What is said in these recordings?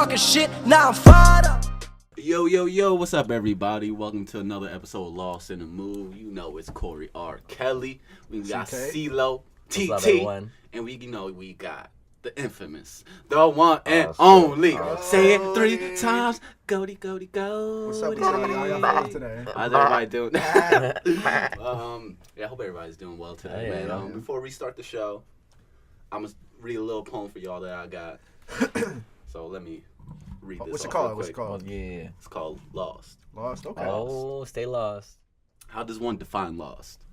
talking shit, now I'm fired up. Yo, what's up, everybody? Welcome to another episode of Lost in the Mood. You know it's Corey R. Kelly. We got CeeLo, TT, and we got the infamous, the one and only. Say it 3 times. Goaty, go. What's up, everybody? How y'all feeling today? How's everybody doing? I hope everybody's doing well today, man. Before we start the show, I'm gonna read a little poem for y'all that I got. So let me read this. What's it called? It's called Lost. Lost? Okay. Oh, stay lost. How does one define lost?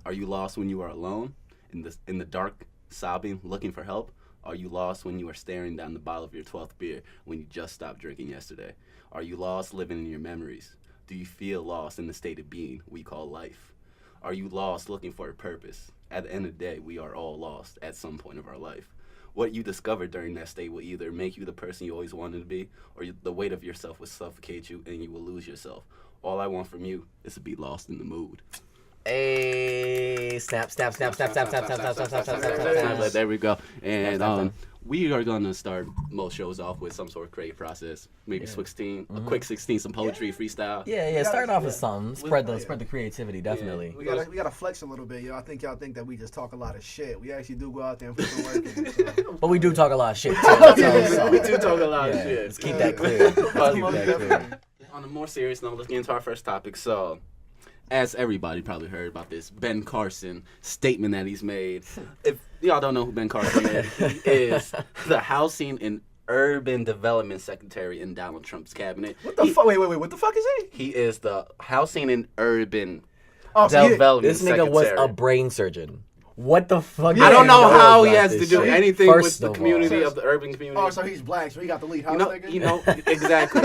Are you lost when you are alone, in the dark, sobbing, looking for help? Are you lost when you are staring down the bottle of your 12th beer when you just stopped drinking yesterday? Are you lost living in your memories? Do you feel lost in the state of being we call life? Are you lost looking for a purpose? At the end of the day, we are all lost at some point of our life. What you discover during that state will either make you the person you always wanted to be, or the weight of yourself will suffocate you and you will lose yourself. All I want from you is to be lost in the mood. Hey, snap. There we go. And we are gonna start most shows off with some sort of creative process. Maybe 16, a quick 16, some poetry, freestyle. Yeah. Start off with something. Spread the creativity, definitely. We gotta flex a little bit, yo. I think y'all think that we just talk a lot of shit. We actually do go out there and put some work in. So. But we do talk a lot of shit too. We do talk a lot of shit. Let's keep that clear. On a more serious note, let's get into our first topic. So, as everybody probably heard about this Ben Carson statement that he's made. If y'all don't know who Ben Carson is, he is the Housing and Urban Development Secretary in Donald Trump's cabinet. What the fuck? Wait. What the fuck is he? He is the Housing and Urban Development Secretary. This nigga was a brain surgeon. What the fuck? I don't know how he has to do anything First with the community of the urban community. Oh, so he's black, so he got the lead house nigga? Exactly.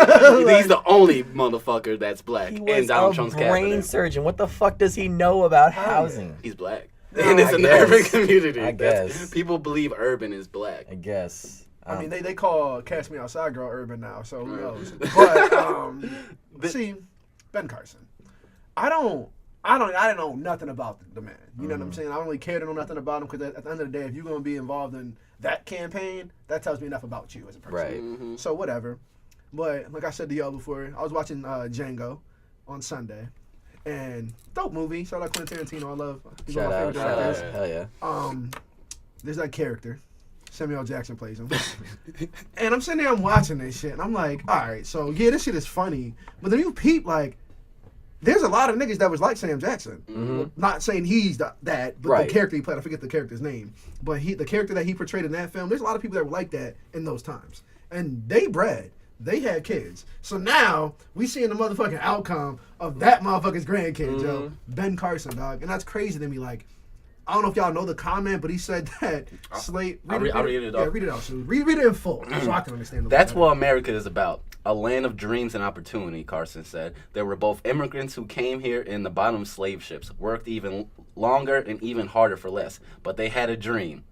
He's the only motherfucker that's black in Donald Trump's cabinet. Brain surgeon. What the fuck does he know about housing? He's black. And it's an urban community. I guess. People believe urban is black. I guess. I mean, they call Catch Me Outside Girl urban now, so who knows? But, see, Ben Carson. I didn't know nothing about the man. You know what I'm saying? I don't really care to know nothing about him because at the end of the day, if you're going to be involved in that campaign, that tells me enough about you as a person. Right. Mm-hmm. So whatever. But like I said to y'all before, I was watching Django on Sunday. And dope movie. Shout out Quentin Tarantino. I love. Shout out. Hell yeah. There's that character. Samuel Jackson plays him. And I'm sitting there, I'm watching this shit. And I'm like, all right, so yeah, this shit is funny. But then you peep, like, there's a lot of niggas that was like Sam Jackson. Mm-hmm. Not saying he's that, but the character he played, I forget the character's name. But the character that he portrayed in that film, there's a lot of people that were like that in those times. And they bred. They had kids. So now, we seeing the motherfucking outcome of that motherfucker's grandkids, yo. Ben Carson, dog. And that's crazy to me. Like, I don't know if y'all know the comment, but he said that slave... I'll read it off. Yeah, read it out. So read it in full so I can understand. That's what America is about. A land of dreams and opportunity, Carson said. There were both immigrants who came here in the bottom slave ships, worked even longer and even harder for less. But they had a dream.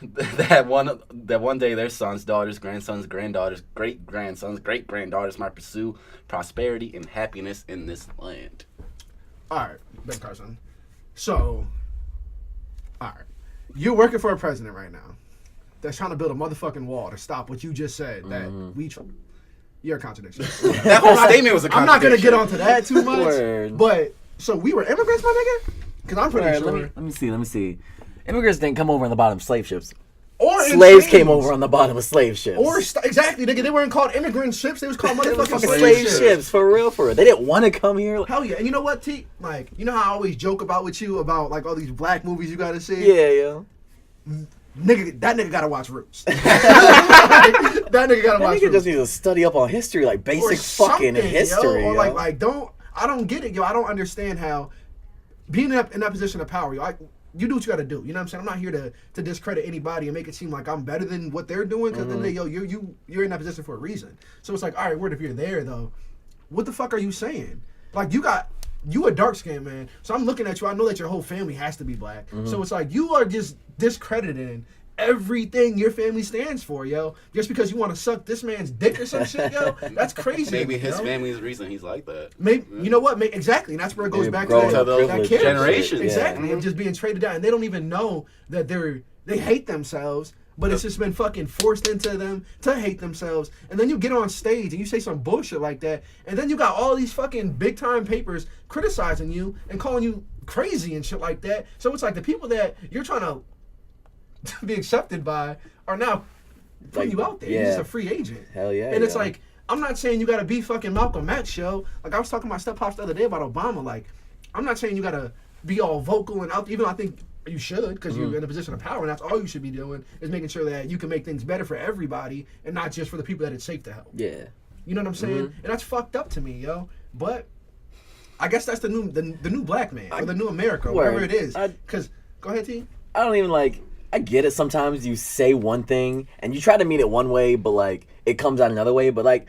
that one day their sons, daughters, grandsons, granddaughters, great-grandsons, great-granddaughters might pursue prosperity and happiness in this land. All right, Ben Carson. So, all right. You're working for a president right now that's trying to build a motherfucking wall to stop what you just said. That you're a contradiction. That whole statement was a contradiction. I'm not going to get onto that too much. Word. But, so we were immigrants, my nigga? Because I'm pretty sure. Let me see. Immigrants didn't come over on the bottom of slave ships. Or slaves came over on the bottom of slave ships. Exactly, nigga. They weren't called immigrant ships. They was called motherfucking slave ships. For real. They didn't want to come here. Hell yeah. And you know what, T? Like, you know how I always joke about with you about, like, all these black movies you gotta see? Yeah. Nigga, that nigga gotta watch Roots. That nigga gotta watch Roots. Just needs to study up on history, like basic fucking history. Yo. Or I don't get it, yo. I don't understand how being in that position of power, yo, you do what you gotta do. You know what I'm saying? I'm not here to discredit anybody and make it seem like I'm better than what they're doing. Because then, yo, you're in that position for a reason. So it's like, all right, word, if you're there though, what the fuck are you saying? Like, you a dark skinned man. So I'm looking at you. I know that your whole family has to be black. So it's like you are just discrediting everything your family stands for, yo. Just because you want to suck this man's dick or some shit, yo. That's crazy. Maybe his family's the reason he's like that. Maybe you know what? Exactly, and that's where it goes back to that generation. Exactly, and just being traded down, and they don't even know that they hate themselves But it's just been fucking forced into them to hate themselves. And then you get on stage and you say some bullshit like that. And then you got all these fucking big time papers criticizing you and calling you crazy and shit like that. So it's like the people that you're trying to be accepted by are now putting you out there. You're just a free agent. Hell yeah. And it's like, I'm not saying you got to be fucking Malcolm X, yo. Like I was talking to my step pops the other day about Obama. Like, I'm not saying you got to be all vocal and out, even though I think you should, because you're in a position of power, and that's all you should be doing is making sure that you can make things better for everybody and not just for the people that it's safe to help. Yeah. You know what I'm saying? And that's fucked up to me, yo. But I guess that's the new black man or the new America, or whatever it is. Because go ahead, T. I don't even I get it. Sometimes you say one thing and you try to mean it one way, but like it comes out another way. But like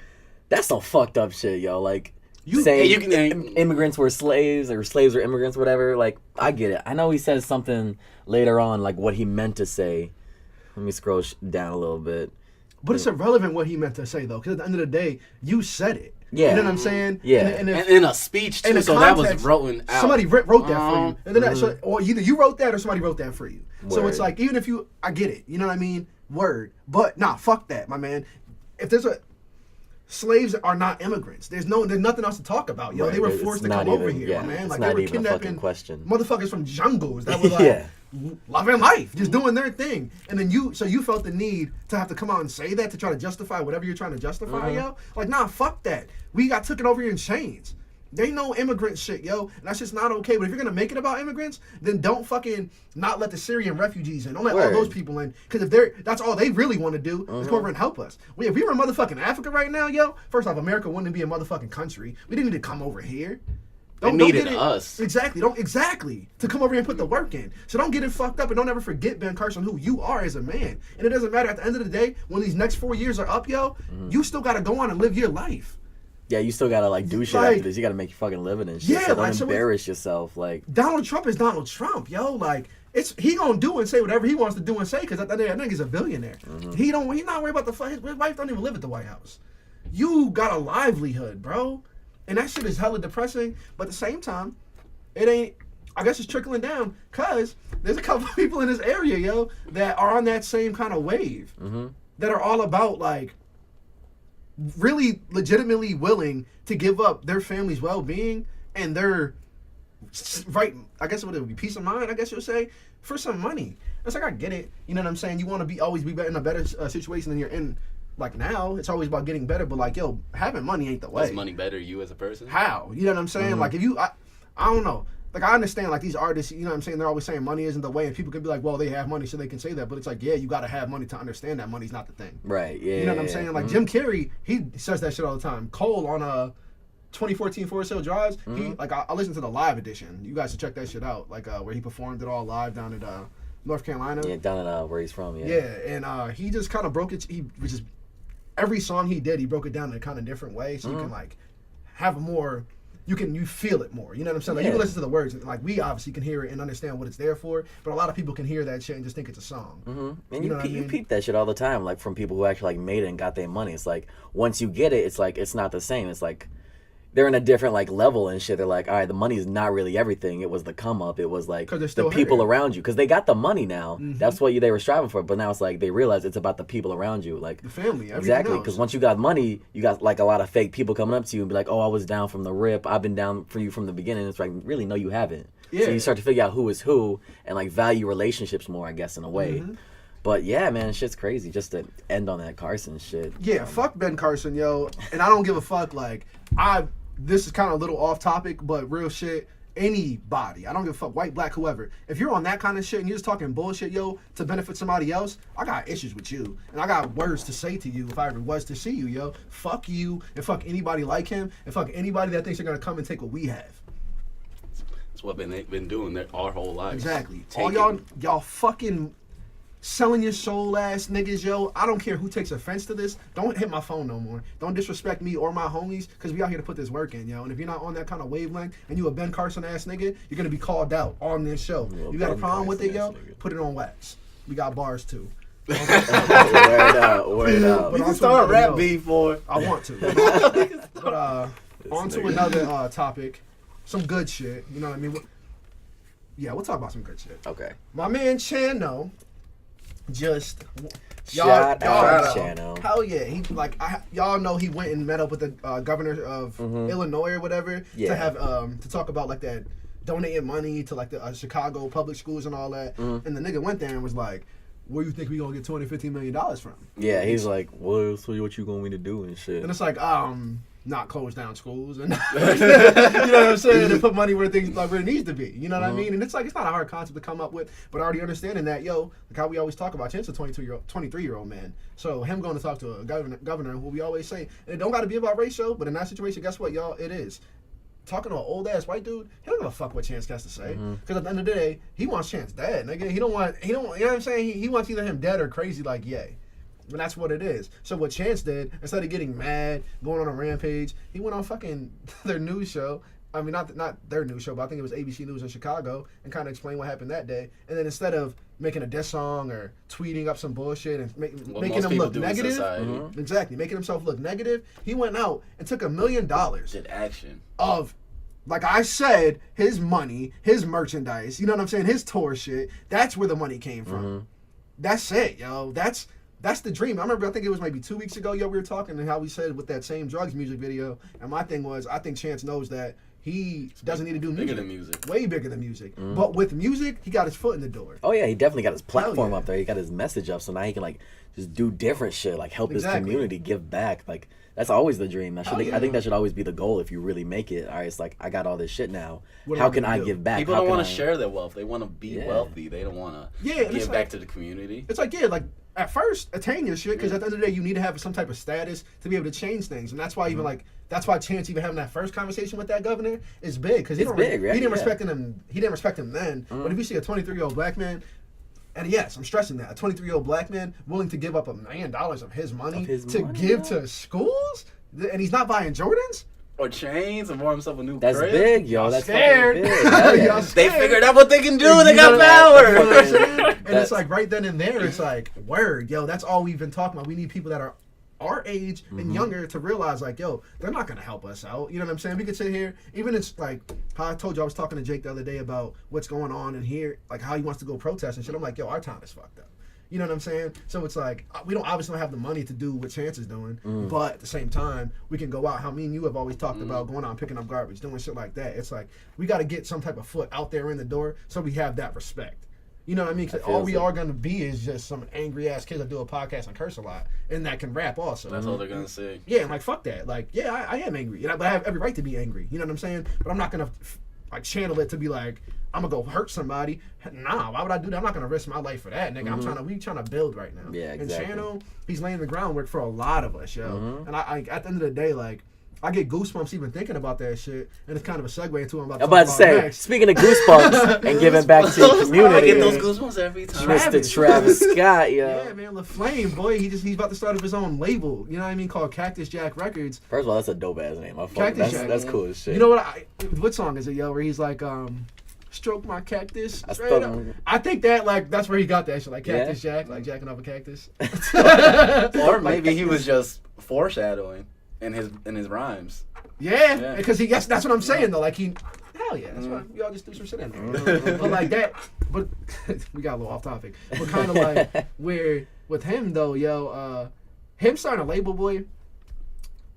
that's some fucked up shit, yo. Like saying immigrants were slaves or slaves were immigrants, whatever. Like I get it. I know he says something later on, like what he meant to say. Let me scroll down a little bit. But it's irrelevant what he meant to say, though, because at the end of the day, you said it. Yeah. You know what I'm saying? Yeah. And in a speech, too, so that was written out. Somebody wrote that for you. And then or either you wrote that or somebody wrote that for you. Word. So it's like, even if I get it. You know what I mean? Word. But, nah, fuck that, my man. If there's slaves are not immigrants. There's nothing else to talk about, yo. Right. They were forced to come over here, my man. Like they were kidnapping motherfuckers from jungles that were like loving life, just doing their thing. And then you felt the need to have to come out and say that to try to justify whatever you're trying to justify, yo. Like, nah, fuck that. We got taken over here in chains. They know immigrant shit, yo. And that's just not okay. But if you're going to make it about immigrants, then don't fucking not let the Syrian refugees in. Don't let all those people in. Because if that's all they really want to do is come over and help us. If we were in motherfucking Africa right now, yo, first off, America wouldn't be a motherfucking country. We didn't need to come over here. They needed us. Exactly. To come over here and put the work in. So don't get it fucked up and don't ever forget, Ben Carson, who you are as a man. And it doesn't matter at the end of the day, when these next 4 years are up, yo, you still got to go on and live your life. Yeah, you still gotta do shit after this. You gotta make your fucking living and shit. Yeah, so don't embarrass yourself. Like Donald Trump is Donald Trump, yo. Like he gonna do and say whatever he wants to do and say because at the end of the day, I think he's a billionaire. He's not worried about his wife don't even live at the White House. You got a livelihood, bro, and that shit is hella depressing. But at the same time, it ain't. I guess it's trickling down because there's a couple of people in this area, yo, that are on that same kind of wave that are all about like. Really legitimately willing to give up their family's well-being and their right, I guess what it would be, peace of mind, I guess you'll say, for some money. It's like, I get it. You know what I'm saying? You want to always be in a better situation than you're in. Like now, it's always about getting better, but like, yo, having money ain't the way. Is money better you as a person? How? You know what I'm saying? Like if you, I don't know. Like, I understand, like, these artists, you know what I'm saying, they're always saying money isn't the way, and people can be like, well, they have money, so they can say that, but it's like, yeah, you gotta have money to understand that money's not the thing. Right, yeah. You know what I'm saying? Like, Jim Carrey, he says that shit all the time. Cole on 2014 Forest Hill Drives, he, like, I listened to the live edition. You guys should check that shit out, like, where he performed it all live down at North Carolina. Yeah, down at where he's from, yeah. Yeah, and he just kind of broke it, every song he did, he broke it down in a kind of different way, so you can, like, have a more... You feel it more. You know what I'm saying? Like, you can listen to the words. Like, we obviously can hear it and understand what it's there for, but a lot of people can hear that shit and just think it's a song. And you peep that shit all the time, like, from people who actually, like, made it and got their money. It's like, once you get it, it's like, it's not the same. It's like, they're in a different, like, level and shit. They're like, all right, the money is not really everything. It was the come up. It was, like, the people around you. Because they got the money now. That's what they were striving for. But now it's like, they realize it's about the people around you. Like, the family, exactly. Because once you got money, you got, like, a lot of fake people coming up to you and be like, oh, I was down from the rip. I've been down for you from the beginning. It's like, really, no, you haven't. Yeah. So you start to figure out who is who and, like, value relationships more, I guess, in a way. But yeah, man, shit's crazy. Just to end on that Carson shit. Yeah, fuck Ben Carson, yo. And I don't give a fuck, like, this is kind of a little off topic, but real shit, anybody, I don't give a fuck, white, black, whoever, if you're on that kind of shit and you're just talking bullshit, yo, to benefit somebody else, I got issues with you. And I got words to say to you if I ever was to see you, yo. Fuck you, and fuck anybody like him, and fuck anybody that thinks they're going to come and take what we have. That's what they've been doing our whole lives. Exactly. All y'all fucking... selling your soul ass niggas, yo. I don't care who takes offense to this. Don't hit my phone no more. Don't disrespect me or my homies, because we out here to put this work in, yo. And if you're not on that kind of wavelength and you a Ben Carson ass nigga, you're going to be called out on this show. You got a problem with it, yo? Put it on wax. We got bars, too. Word out. We can start a rap beef for I want to. But on to another topic. Some good shit. You know what I mean? Yeah, we'll talk about some good shit. Okay. My man Chano just Shout out Chano. Hell yeah, he like y'all know he went and met up with the governor of Illinois or whatever to have to talk about like that donating money to like the Chicago public schools and all that. And the nigga went there and was like, "Where you think we gonna get $250 million from?" Yeah, he's like, "Well, so what you going me to do and shit?" And it's like, not close down schools and you know what I'm saying, and put money where things like where it needs to be. You know what I mean? And it's like it's not a hard concept to come up with, but already understanding that, like how we always talk about Chance, a 23-year-old man. So him going to talk to a governor who we always say, and it don't got to be about racial, but in that situation, guess what, y'all? It is. Talking to an old ass white dude, he don't give a fuck what Chance has to say. Because at the end of the day, he wants Chance dead. Nigga, he don't, you know what I'm saying? He wants either him dead or crazy like Ye. And that's what it is. So what Chance did, instead of getting mad, going on a rampage, he went on fucking their news show. I mean, not their news show, but I think it was ABC News in Chicago, and kind of explained what happened that day. And then instead of making a diss song or tweeting up some bullshit and making him look negative, exactly, making himself look negative, he went out and took $1 million. Did action of, like I said, his money, his merchandise, you know what I'm saying, his tour shit. That's where the money came from. That's it, yo. That's the dream. I remember, I think it was maybe 2 weeks ago, we were talking and how we said with that same Drugs music video. And my thing was, I think Chance knows that he doesn't need to do music. Bigger than music. Way bigger than music. But with music, he got his foot in the door. Oh yeah, he definitely got his platform up there. He got his message up, so now he can like just do different shit, like help his community, give back. Like that's always the dream. I think that should always be the goal if you really make it. All right, it's like I got all this shit now. How can I give back? People don't want to share their wealth. They want to be wealthy. They don't want to give back to the community. It's like like at first attain your shit, because at the end of the day you need to have some type of status to be able to change things, and that's why even like that's why Chance even having that first conversation with that governor is big, because he didn't respect him. He didn't respect him then. But if you see a 23-year-old black man, and yes, I'm stressing that, a 23-year-old black man willing to give up $1 million of his money give to schools, and he's not buying Jordans or chains and warm himself a new That's crib. Big, yo. That's scared. Big. Yeah. They figured out what they can do. They got power. You know what I'm saying? And it's like right then and there, it's like, word, yo, that's all we've been talking about. We need people that are our age and younger to realize, like, yo, they're not going to help us out. You know what I'm saying? We could sit here, even it's like how I told you, I was talking to Jake the other day about what's going on in here, like how he wants to go protest and shit. I'm like, yo, our town is fucked up. You know what I'm saying? So it's like, we don't obviously have the money to do what Chance is doing, but at the same time, we can go out. How me and you have always talked about going out and picking up garbage, doing shit like that. It's like, we got to get some type of foot out there in the door so we have that respect. You know what I mean? Because all we are going to be is just some angry-ass kids that do a podcast and curse a lot, and that can rap also. That's all they're going to say. Yeah, and like, fuck that. Like, yeah, I am angry, but I have every right to be angry. You know what I'm saying? But I'm not going to like channel it to be like, I'm gonna go hurt somebody. Nah, why would I do that? I'm not gonna risk my life for that, nigga. We trying to build right now. Yeah, exactly. And Chano, he's laying the groundwork for a lot of us, yo. And I at the end of the day, like, I get goosebumps even thinking about that shit, and it's kind of a segue into what I'm about to say. Next. Speaking of goosebumps and giving back to the community, I get those goosebumps every time. Mr. Travis Scott, yo. Yeah, man, LaFlame, boy, he's about to start up his own label. You know what I mean? Called Cactus Jack Records. First of all, that's a dope ass name. That's cool as shit. You know what song is it, yo? Where he's like, stroke my cactus. I think that's where he got that shit, like Cactus Jack, like jacking off a cactus. Or maybe he was just foreshadowing in his rhymes. Yeah, because that's what I'm saying though. Like hell yeah, that's why we all just do some shit in there. But like that, but we got a little off topic. But kind of like where with him though, yo, him starting a label, boy.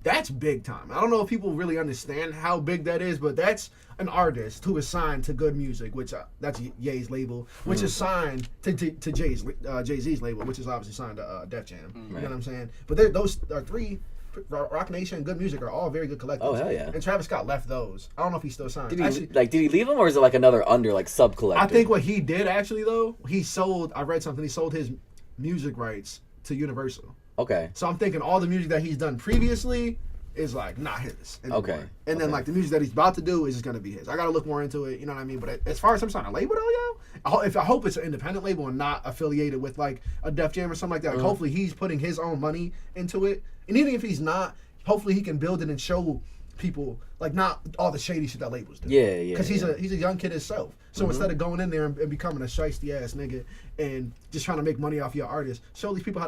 That's big time. I don't know if people really understand how big that is, but that's an artist who is signed to Good Music, which that's Ye's label, which is signed to Jay-Z's label, which is obviously signed to Def Jam. You know what I'm saying? But those are Rock Nation and Good Music are all very good collectives. Oh hell yeah! And Travis Scott left those. I don't know if he's still signed. Did he leave them, or is it like another sub collective? I think what he did actually though, he sold. I read something. He sold his music rights to Universal. Okay. So I'm thinking all the music that he's done previously is like not his anymore. Okay. And then like the music that he's about to do is just gonna be his. I gotta look more into it. You know what I mean? But as far as him signing a label though, yo, I hope it's an independent label and not affiliated with like a Def Jam or something like that. Like hopefully he's putting his own money into it. And even if he's not, hopefully he can build it and show people like not all the shady shit that labels do. Yeah. Because he's a young kid himself. So instead of going in there and becoming a shiesty ass nigga and just trying to make money off your artists, show these people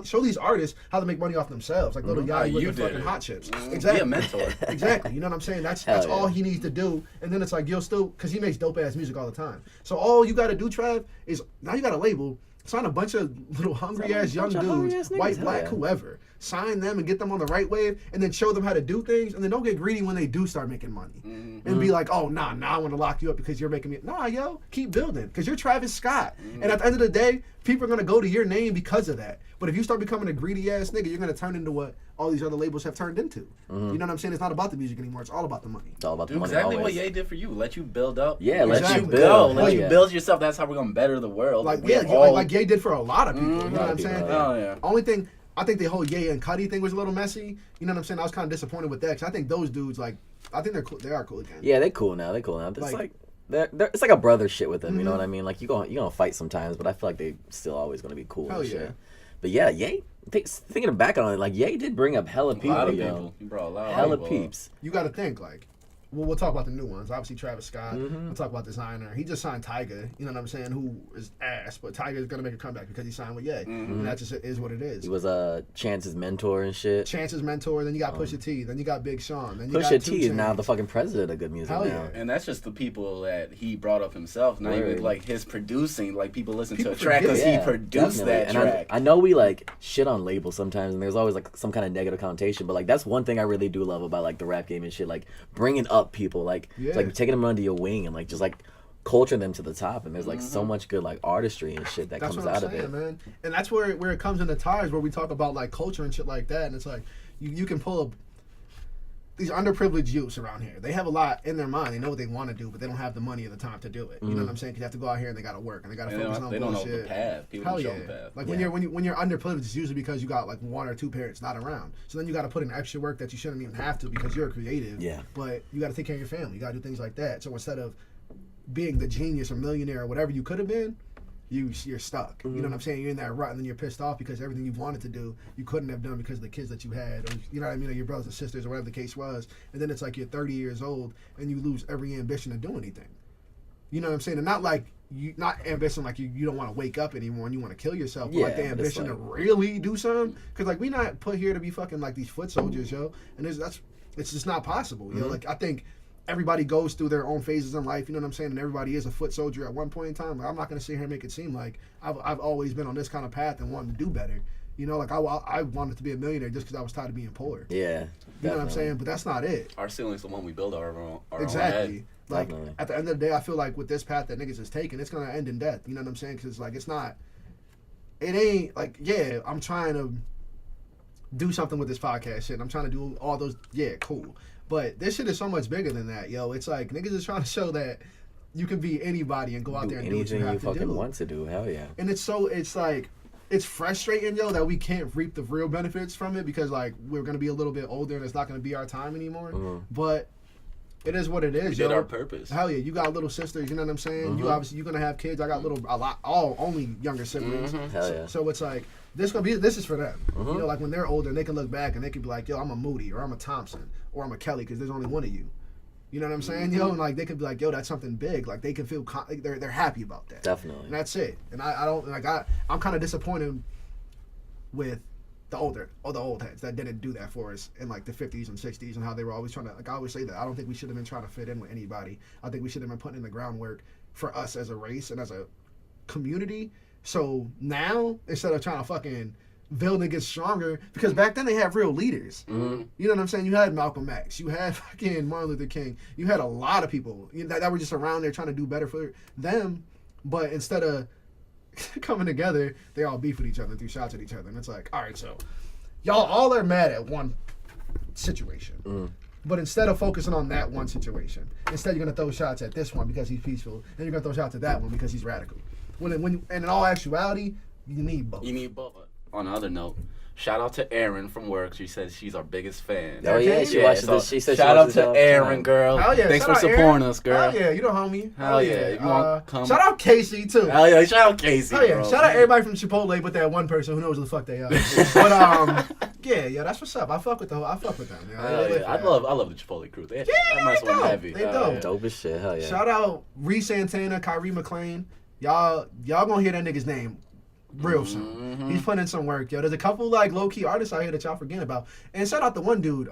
show these artists how to make money off themselves. Like little Yachty with the fucking hot chips. Exactly. Be a mentor. Exactly. You know what I'm saying? That's all he needs to do. And then it's like you'll still, because he makes dope ass music all the time. So all you got to do, Trav, is now you got a label. sign a bunch of little hungry ass young dudes, white, black, whoever. Sign them and get them on the right wave, and then show them how to do things, and then don't get greedy when they do start making money, and be like, oh nah, I want to lock you up because you're making me. Nah, yo, keep building, because you're Travis Scott, and at the end of the day, people are gonna go to your name because of that. But if you start becoming a greedy ass nigga, you're gonna turn into what all these other labels have turned into. You know what I'm saying? It's not about the music anymore. It's all about the money. It's all about the money. Exactly always. what Ye did for you. Let you build up. Yeah, let you build. Go. Let you build yourself. That's how we're gonna better the world. Like like Ye did for a lot of people. You know what I'm saying? Oh yeah. Only thing. I think the whole Ye and Cudi thing was a little messy. You know what I'm saying? I was kind of disappointed with that because I think those dudes, like, I think they're cool. They are cool again. Yeah, they cool now. It's like it's like a brother shit with them. You know what I mean? Like you gonna fight sometimes, but I feel like they still always gonna be cool. Hell and yeah. shit. But yeah, Ye. Thinking back on it, like Ye did bring up hella people. A lot of yo. people. He brought a lot. Hella of people. peeps. You got to think, like, well, we'll talk about the new ones. Obviously, Travis Scott. We'll talk about Designer. He just signed Tyga. You know what I'm saying? Who is ass, but Tyga is gonna make a comeback because he signed with Ye, and that just is what it is. He was Chance's mentor and shit. Chance's mentor. Then you got Pusha T. Then you got Big Sean. Then you got Pusha 2 T is now Chainz. the fucking president of good music Hell now. yeah. And that's just the people that he brought up himself. Not Word. even like his producing. Like people listen People to a track because forget. he produced definitely. that And track. I know we like shit on labels sometimes, and there's always like some kind of negative connotation. But like that's one thing I really do love about like the rap game and shit. Like bringing up people, like it's like taking them under your wing and like just like culturing them to the top. And there's like so much good like artistry and shit that That's comes what I'm out saying, of it. man. And that's where it comes into ties where we talk about like culture and shit like that. And it's like you can pull up these underprivileged youths around here. They have a lot in their mind. They know what they want to do, but they don't have the money or the time to do it. You know what I'm saying? Because you have to go out here and they got to work and they got to focus on they don't know bullshit. the path. People Hell don't show yeah. the path. Like when you're underprivileged, it's usually because you got like 1 or 2 parents not around. So then you got to put in extra work that you shouldn't even have to because you're a creative. Yeah. But you got to take care of your family. You got to do things like that. So instead of being the genius or millionaire or whatever you could have been, you're stuck. You know what I'm saying? You're in that rut and then you're pissed off because everything you wanted to do, you couldn't have done because of the kids that you had, or you know what I mean, or your brothers and sisters or whatever the case was. And then it's like you're 30 years old and you lose every ambition to do anything. You know what I'm saying? And not like not ambition like you don't want to wake up anymore and you want to kill yourself, but like the ambition to really do something. Because like we not put here to be fucking like these foot soldiers, yo. And it's just not possible, yo. Like I think everybody goes through their own phases in life, you know what I'm saying? And everybody is a foot soldier at one point in time. Like, I'm not going to sit here and make it seem like I've always been on this kind of path and wanting to do better. You know, like I wanted to be a millionaire just because I was tired of being poor. Yeah. You know what I'm saying? But that's not it. Our ceiling's the one we build our own Exactly. head. Like, Definitely. at the end of the day, I feel like with this path that niggas is taking, it's going to end in death. You know what I'm saying? Because, like, it ain't, like, yeah, I'm trying to do something with this podcast shit. I'm trying to do all those, yeah, cool. But this shit is so much bigger than that, yo. It's like niggas is trying to show that you can be anybody and go out there and do what you anything have you to fucking do. want to do. Hell yeah. And it's like it's frustrating, yo, that we can't reap the real benefits from it because like we're gonna be a little bit older and it's not gonna be our time anymore. But it is what it is, We yo. did our purpose. Hell yeah, you got little sisters, you know what I'm saying? You obviously you're gonna have kids. I got only younger siblings. Hell yeah. So it's like this is for them. You know, like when they're older and they can look back and they can be like, yo, I'm a Moody or I'm a Thompson or I'm a Kelly because there's only one of you. You know what I'm saying, yo? And like they could be like, yo, that's something big. Like they can feel they're happy about that. Definitely. And that's it. And I don't like I'm kind of disappointed with the old heads that didn't do that for us in like the 50s and 60s and how they were always trying to, like I always say that I don't think we should have been trying to fit in with anybody. I think we should have been putting in the groundwork for us as a race and as a community. So now instead of trying to fucking build and get stronger, because back then they had real leaders. You know what I'm saying? You had Malcolm X, you had fucking Martin Luther King, you had a lot of people that were just around there trying to do better for them, but instead of coming together, they all beef with each other and threw shots at each other. And it's like, all right, so y'all all are mad at one situation. But instead of focusing on that one situation, instead you're going to throw shots at this one because he's peaceful, and you're going to throw shots at that one because he's radical. When and in all actuality, you need both. You need both. On another note, shout out to Erin from work. She says she's our biggest fan. Oh yeah, she watches this. She said shout she out watches to all the Erin, time. girl. Hell yeah, Thanks shout for out supporting Aaron. us, girl. Hell yeah, you the homie. Hell yeah. You want come? Shout out Casey too. Hell yeah, shout out Casey. Oh yeah, bro. shout out everybody from Chipotle, but that one person who knows who the fuck they are. But yeah, that's what's up. I fuck with them. You know? Hell yeah. I love the Chipotle crew. They mess with them heavy. They dope. Yeah. Dope as shit. Hell yeah. Shout out Reese Santana, Kyrie McLean. Y'all gonna hear that nigga's name real soon. He's putting in some work, yo. There's a couple like low key artists out here that y'all forgetting about. And shout out to one dude,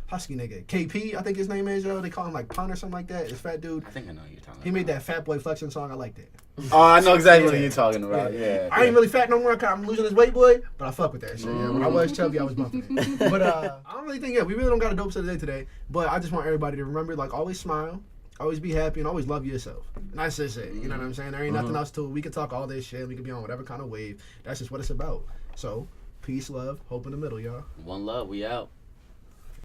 husky nigga, KP, I think his name is, yo. They call him like Pun or something like that. It's fat dude. I think I know who you're talking about. He made that Fat Boy Flexing song. I like that. Oh, I know exactly what you're talking about. Yeah. I ain't really fat no more. I'm losing this weight, boy. But I fuck with that shit. Yeah. When I was chubby, I was bumping it. But I don't really think, we really don't got a dope set of the day today. But I just want everybody to remember, like, always smile, always be happy, and always love yourself. And that's just it. You know what I'm saying? There ain't nothing else to it. We can talk all this shit. We can be on whatever kind of wave. That's just what it's about. So, peace, love, hope in the middle, y'all. One love. We out.